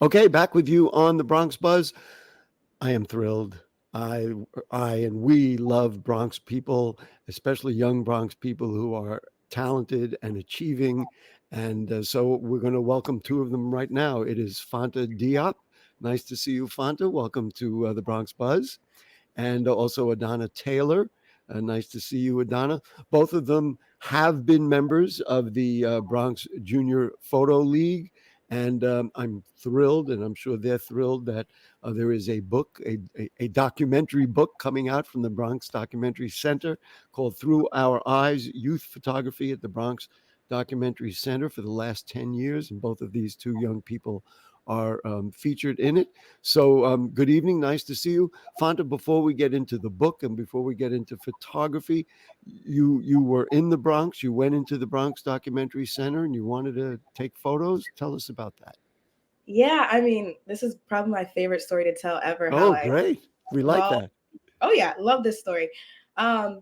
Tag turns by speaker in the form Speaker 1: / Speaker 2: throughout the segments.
Speaker 1: Okay, back with you on the Bronx Buzz. I am thrilled. I, I and we love Bronx people, especially young Bronx people who are talented and achieving. And so we're going to welcome two of them right now. It is Fanta Diop. Nice to see you, Fanta. Welcome to the Bronx Buzz. And also Adanna Taylor. Nice to see you, Adanna. Both of them have been members of the Bronx Junior Photo League. And I'm thrilled, and I'm sure they're thrilled that there is a book, a documentary book coming out from the Bronx Documentary Center called Through Our Eyes Youth Photography at the Bronx Documentary Center for the last 10 years. And both of these two young people are featured in it. So, good evening. Nice to see you. Fanta, before we get into the book and before we get into photography, you were in the Bronx. You went into the Bronx Documentary Center and you wanted to take photos. Tell us about that.
Speaker 2: Yeah, I mean, this is probably my favorite story to tell ever. How
Speaker 1: Oh,
Speaker 2: I
Speaker 1: great. We like
Speaker 2: love,
Speaker 1: that.
Speaker 2: oh yeah, love this story. Um,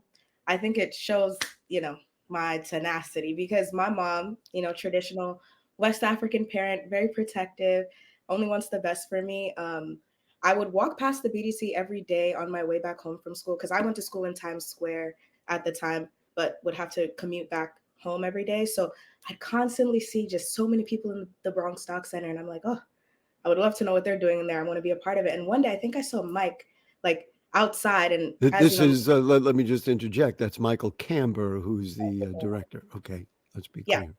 Speaker 2: I think it shows, you know, my tenacity because my mom, traditional West African parent, very protective, only wants the best for me. I would walk past the BDC every day on my way back home from school because I went to school in Times Square at the time, but would have to commute back home every day. So I constantly see just so many people in the Bronx Doc Center, and I'm like, oh, I would love to know what they're doing in there. I want to be a part of it. And one day I think I saw Mike like outside, and as you
Speaker 1: This
Speaker 2: know,
Speaker 1: is, let me just interject. That's Michael Camber, who's the director. Okay, let's be
Speaker 2: yeah.
Speaker 1: clear.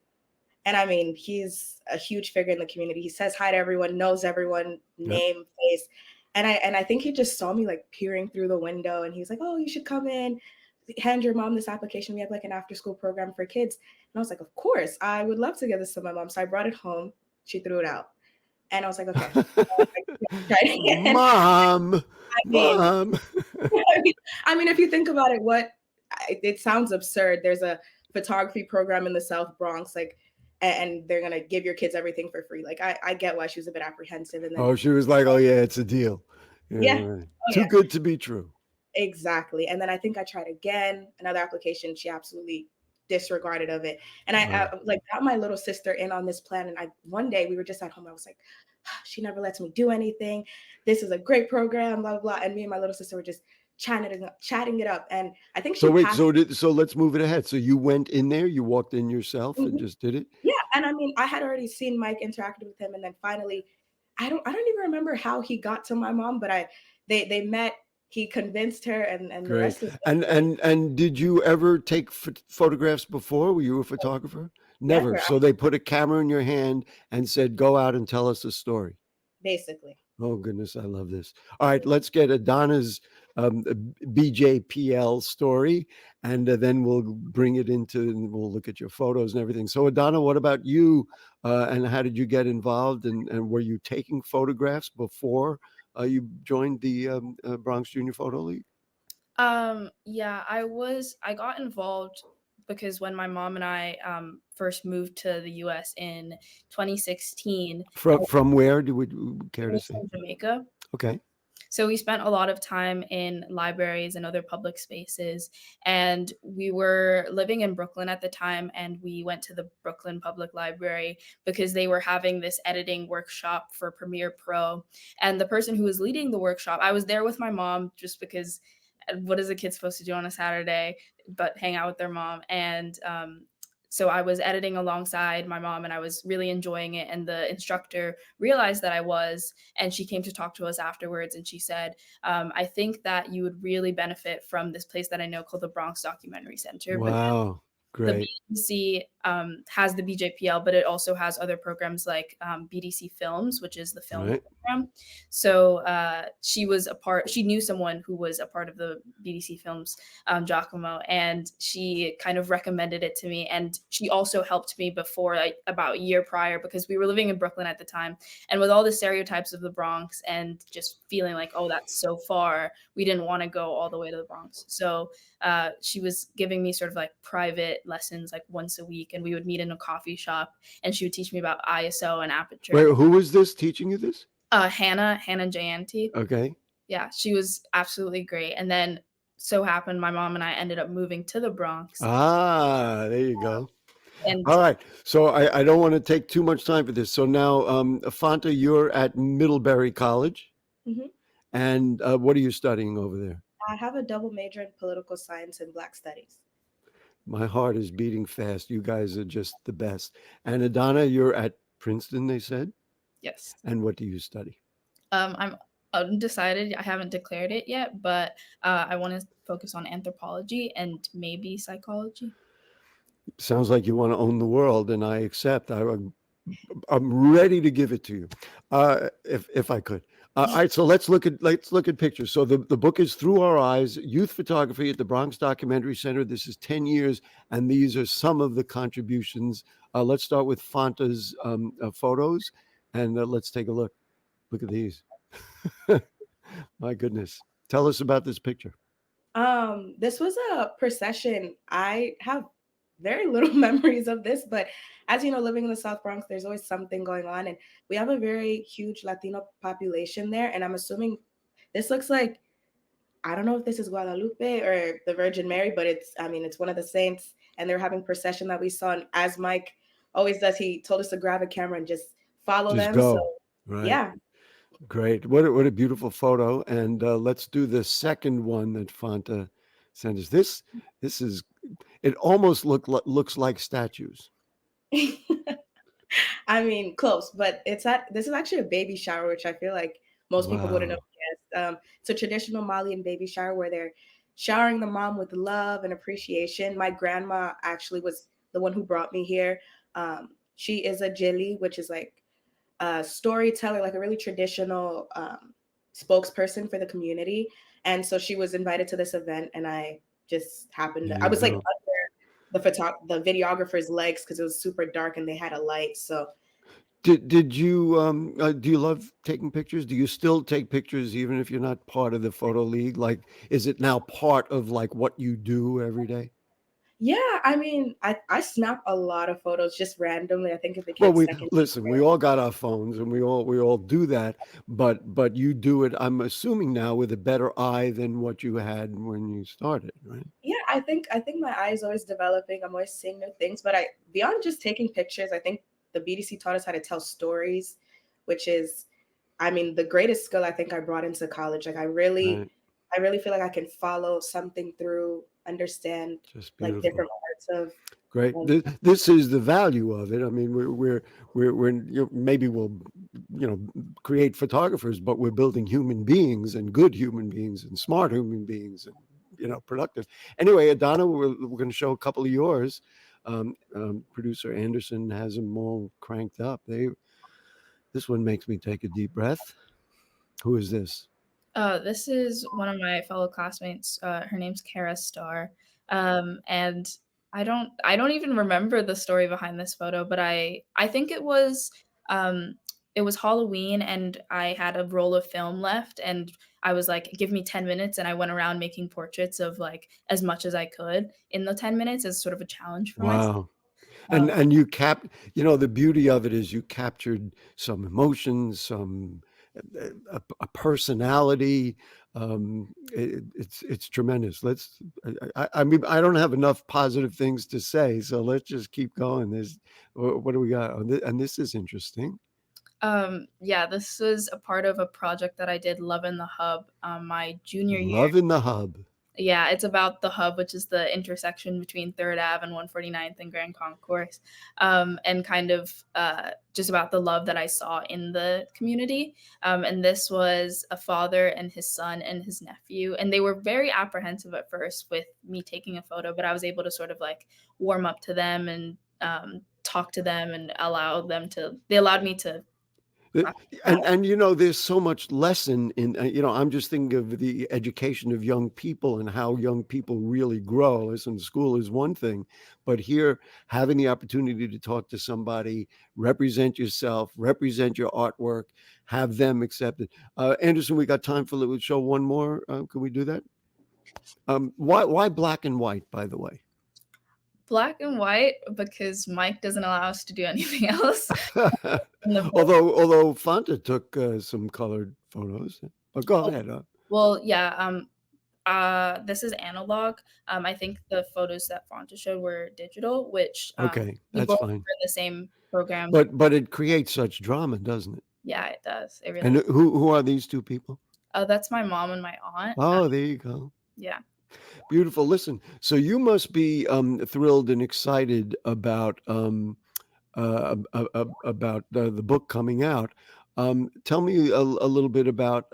Speaker 2: And I mean, he's a huge figure in the community. He says hi to everyone, knows everyone,
Speaker 1: Yep.
Speaker 2: name, face. And I think he just saw me like peering through the window, and he was like, "Oh, you should come in, hand your mom this application. We have like an after school program for kids." And I was like, "Of course, I would love to give this to my mom." So I brought it home. She threw it out. And I was like, "Okay." Try it again.
Speaker 1: Mom,
Speaker 2: I mean,
Speaker 1: mom.
Speaker 2: I mean, if you think about it, it sounds absurd. There's a photography program in the South Bronx, like, and they're gonna give your kids everything for free. Like, I get why she was a bit apprehensive, and then
Speaker 1: Oh, she was like, "Oh yeah, it's a deal." Yeah,
Speaker 2: yeah,
Speaker 1: right.
Speaker 2: oh
Speaker 1: Too
Speaker 2: yeah,
Speaker 1: good to be true.
Speaker 2: exactly. And then I think I tried again, another application. She absolutely disregarded of it, and I
Speaker 1: Wow.
Speaker 2: like got my little sister in on this plan. And I one day we were just at home. I was like, she never lets me do anything. This is a great program, blah blah blah. And me and my little sister were just chatting it up. And I think
Speaker 1: So
Speaker 2: she
Speaker 1: wait,
Speaker 2: passed.
Speaker 1: so let's move it ahead. So you went in there, you walked in yourself and
Speaker 2: Mhm.
Speaker 1: just did it?
Speaker 2: Yeah, and I mean, I had already seen Mike interacted with him, and then finally, I don't even remember how he got to my mom, but they met. He convinced her, and the
Speaker 1: Great.
Speaker 2: rest is history.
Speaker 1: And did you ever take photographs before? Were you a photographer? Never.
Speaker 2: Never,
Speaker 1: So they put a camera in your hand and said, "Go out and tell us a story."
Speaker 2: basically.
Speaker 1: Oh goodness, I love this. All right, let's get Adanna's BJPL story, and then we'll bring it into and we'll look at your photos and everything. So, Adanna, what about you? And how did you get involved? And were you taking photographs before you joined the Bronx Junior Photo League?
Speaker 3: Yeah, I got involved because when my mom and I first moved to the US in 2016,
Speaker 1: From where do would you care to
Speaker 3: we're
Speaker 1: say?
Speaker 3: from Jamaica.
Speaker 1: Okay.
Speaker 3: So we spent a lot of time in libraries and other public spaces. And we were living in Brooklyn at the time, and we went to the Brooklyn Public Library because they were having this editing workshop for Premiere Pro. And the person who was leading the workshop, I was there with my mom just because what is a kid supposed to do on a Saturday but hang out with their mom? And so I was editing alongside my mom, and I was really enjoying it. And the instructor realized that I was, and she came to talk to us afterwards. And she said, I think that you would really benefit from this place that I know called the Bronx Documentary Center, because
Speaker 1: Wow.
Speaker 3: the
Speaker 1: Great.
Speaker 3: BDC has the BJPL, but it also has other programs like BDC Films, which is the film
Speaker 1: Right.
Speaker 3: program. So she knew someone who was a part of the BDC Films, Giacomo, and she kind of recommended it to me. And she also helped me before, like about a year prior, because we were living in Brooklyn at the time. And with all the stereotypes of the Bronx and just feeling like, oh, that's so far, we didn't want to go all the way to the Bronx. So she was giving me sort of like private lessons like once a week, and we would meet in a coffee shop, and she would teach me about ISO and aperture.
Speaker 1: Wait, who was this teaching you this?
Speaker 3: Hannah Jayanti.
Speaker 1: Okay.
Speaker 3: Yeah, she was absolutely great. And then so happened my mom and I ended up moving to the Bronx.
Speaker 1: Ah, there you go.
Speaker 3: And
Speaker 1: All right. So I don't want to take too much time for this. So now, Fanta, you're at Middlebury College,
Speaker 2: Mhm.
Speaker 1: and what are you studying over there?
Speaker 2: I have a double major in political science and Black studies.
Speaker 1: My heart is beating fast. You guys are just the best. And Adanna, you're at Princeton, they said.
Speaker 3: yes.
Speaker 1: And what do you study?
Speaker 3: I'm undecided. I haven't declared it yet, but I want to focus on anthropology and maybe psychology.
Speaker 1: Sounds like you want to own the world, and I accept. I'm ready to give it to you, if I could. All right, so let's look at pictures. So the book is Through Our Eyes: Youth Photography at the Bronx Documentary Center. This is 10 years, and these are some of the contributions. Let's start with Fanta's photos, and let's take a look. Look at these. My goodness. Tell us about this picture.
Speaker 2: This was a procession. I have very little memories of this, but as you know, living in the South Bronx, there's always something going on, and we have a very huge Latino population there. And I'm assuming this looks like, I don't know if this is Guadalupe or the Virgin Mary, but I mean, it's one of the saints, and they're having procession that we saw. And as Mike always does, he told us to grab a camera and just follow
Speaker 1: Just
Speaker 2: them.
Speaker 1: go.
Speaker 2: So
Speaker 1: Right.
Speaker 2: yeah.
Speaker 1: Great. What a beautiful photo. And let's do the second one that Fanta sent us. This is, it almost looks like statues.
Speaker 2: I mean, close, but this is actually a baby shower, which I feel like most people wouldn't
Speaker 1: Wow.
Speaker 2: know. Yes. It's a traditional Malian baby shower where they're showering the mom with love and appreciation. My grandma actually was the one who brought me here. She is a jili, which is like a storyteller, like a really traditional spokesperson for the community. And so she was invited to this event, and I just happened
Speaker 1: There
Speaker 2: to, I
Speaker 1: you
Speaker 2: was like
Speaker 1: go.
Speaker 2: the videographer's legs because it was super dark and they had a light. So
Speaker 1: Did you do you love taking pictures? Do you still take pictures even if you're not part of the photo league? Like, is it now part of like what you do every day?
Speaker 2: yeah, I mean, I snap a lot of photos just randomly. I think it
Speaker 1: Well,
Speaker 2: became
Speaker 1: we
Speaker 2: second
Speaker 1: listen, we
Speaker 2: nature.
Speaker 1: all got our phones and we all do that, but you do it, I'm assuming now with a better eye than what you had when you started, right?
Speaker 2: Yeah, I think my eye is always developing. I'm always seeing new things. But I beyond just taking pictures, I think the BDC taught us how to tell stories, which is, I mean, the greatest skill I think I brought into college. Like
Speaker 1: Right.
Speaker 2: I really feel like I can follow something through, understand
Speaker 1: Just
Speaker 2: like
Speaker 1: beautiful.
Speaker 2: different parts of
Speaker 1: Great.
Speaker 2: like,
Speaker 1: This is the value of it. I mean, we're maybe we'll create photographers, but we're building human beings and good human beings and smart human beings and productive. Anyway, Adanna, we're going to show a couple of yours. Producer Anderson has them all cranked up. This one makes me take a deep breath. Who is this?
Speaker 3: This is one of my fellow classmates. Her name's Kara Starr, and I don't even remember the story behind this photo, but I think um, it was Halloween, and I had a roll of film left, and I was like, "Give me 10 minutes," and I went around making portraits of like as much as I could in the 10 minutes as sort of a challenge for myself.
Speaker 1: Wow. And
Speaker 3: Um,
Speaker 1: and you the beauty of it is you captured some emotions, some a personality. It's tremendous. I mean, I don't have enough positive things to say, so let's just keep going. What do we got? And this is interesting.
Speaker 3: yeah, this was a part of a project that I did, Love in the Hub, my junior year.
Speaker 1: Love in the hub.
Speaker 3: Yeah, it's about the hub, which is the intersection between 3rd Ave and 149th and Grand Concourse, and kind of just about the love that I saw in the community. And this was a father and his son and his nephew, and they were very apprehensive at first with me taking a photo, but I was able to sort of like warm up to them and talk to them and they allowed me to.
Speaker 1: Uh, and there's so much lesson in I'm just thinking of the education of young people and how young people really grow. Listen, school is one thing, but here having the opportunity to talk to somebody, represent yourself, represent your artwork, have them accept it. Anderson, we got time for let's show one more. Can we do that? Why black and white, by the way?
Speaker 3: Black and white because Mike doesn't allow us to do anything else in the book.
Speaker 1: although Fanta took some colored photos, but go
Speaker 3: Oh,
Speaker 1: ahead.
Speaker 3: well, yeah, This is analog. I think the photos that Fanta showed were digital, which
Speaker 1: Okay,
Speaker 3: we
Speaker 1: that's
Speaker 3: both
Speaker 1: fine.
Speaker 3: were in the same program.
Speaker 1: But it creates such drama, doesn't it?
Speaker 3: Yeah, it does. It
Speaker 1: And
Speaker 3: really.
Speaker 1: who are these two people?
Speaker 3: Oh, that's my mom and my aunt.
Speaker 1: Oh, there you go.
Speaker 3: Yeah.
Speaker 1: Beautiful. Listen, so you must be thrilled and excited about the book coming out. Tell me a little bit about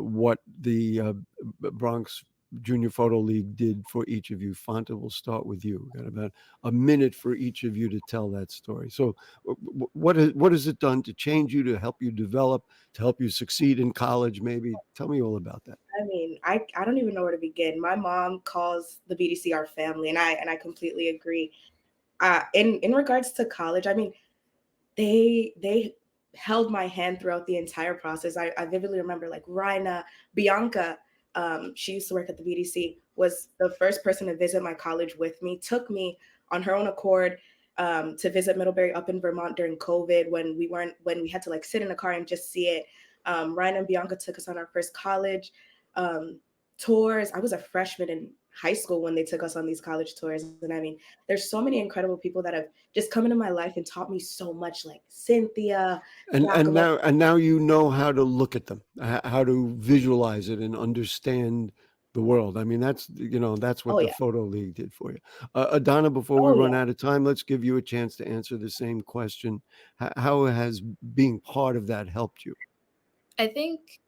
Speaker 1: what the Bronx Junior Photo League did for each of you. Fanta, we'll start with you. We've got about a minute for each of you to tell that story. So, what has it done to change you, to help you develop, to help you succeed in college? Maybe tell me all about that.
Speaker 2: I mean, I don't even know where to begin. My mom calls the BDC our family, and I completely agree. In regards to college, I mean, they held my hand throughout the entire process. I vividly remember like Rhina, Bianca, she used to work at the BDC, was the first person to visit my college with me, took me on her own accord to visit Middlebury up in Vermont during COVID when we had to like sit in a car and just see it. Ryan and Bianca took us on our first college um, tours. I was a freshman in high school when they took us on these college tours. And I mean, there's so many incredible people that have just come into my life and taught me so much, like Cynthia, Jacqueline.
Speaker 1: And now you know how to look at them, how to visualize it and understand the world. I mean, that's what
Speaker 2: Oh
Speaker 1: the
Speaker 2: yeah.
Speaker 1: Photo League did for you. Adanna, before we
Speaker 2: Oh
Speaker 1: run
Speaker 2: yeah.
Speaker 1: out of time, let's give you a chance to answer the same question. How has being part of that helped you?
Speaker 3: I think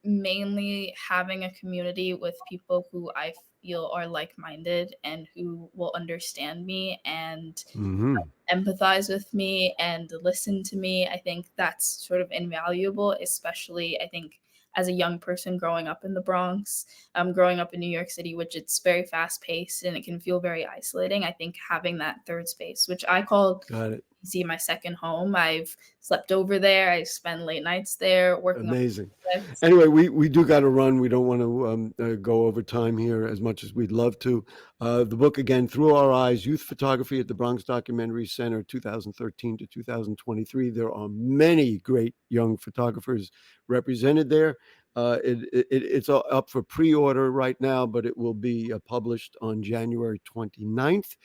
Speaker 3: mainly having a community with people who I feel are like-minded and who will understand me and
Speaker 1: Hmm.
Speaker 3: empathize with me and listen to me. I think that's sort of invaluable, especially I think as a young person growing up in the Bronx, growing up in New York City, which it's very fast paced and it can feel very isolating. I think having that third space, which I call
Speaker 1: Got it.
Speaker 3: see my second home. I've slept over there. I spend late nights there working on
Speaker 1: Amazing.
Speaker 3: projects.
Speaker 1: Anyway, we do got to run. We don't want to go over time here as much as we'd love to. The book again, Through Our Eyes: Youth Photography at the Bronx Documentary Center, 2013 to 2023. There are many great young photographers represented there. It's up for pre-order right now, but it will be published on January 29th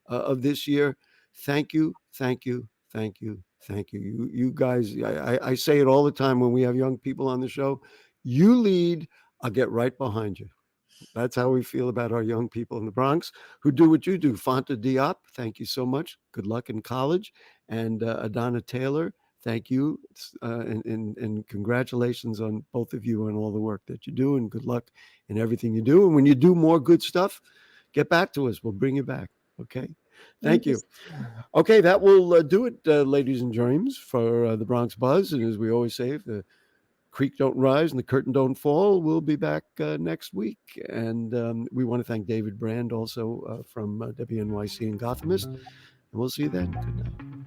Speaker 1: of this year. Thank you, thank you, thank you, thank you. You guys, I say it all the time when we have young people on the show. You lead, I'll get right behind you. That's how we feel about our young people in the Bronx who do what you do. Fanta Diop, thank you so much. Good luck in college. And Adanna Taylor, thank you. And congratulations on both of you and all the work that you do. And good luck in everything you do. And when you do more good stuff, get back to us. We'll bring you back. Okay. Thank
Speaker 2: Thank you
Speaker 1: you.
Speaker 2: so much.
Speaker 1: Okay, that will do it, ladies and germs, for the Bronx Buzz. And as we always say, if the creek don't rise and the curtain don't fall, we'll be back next week. And we want to thank David Brand also from WNYC and Gothamist. And we'll see you then. Good night.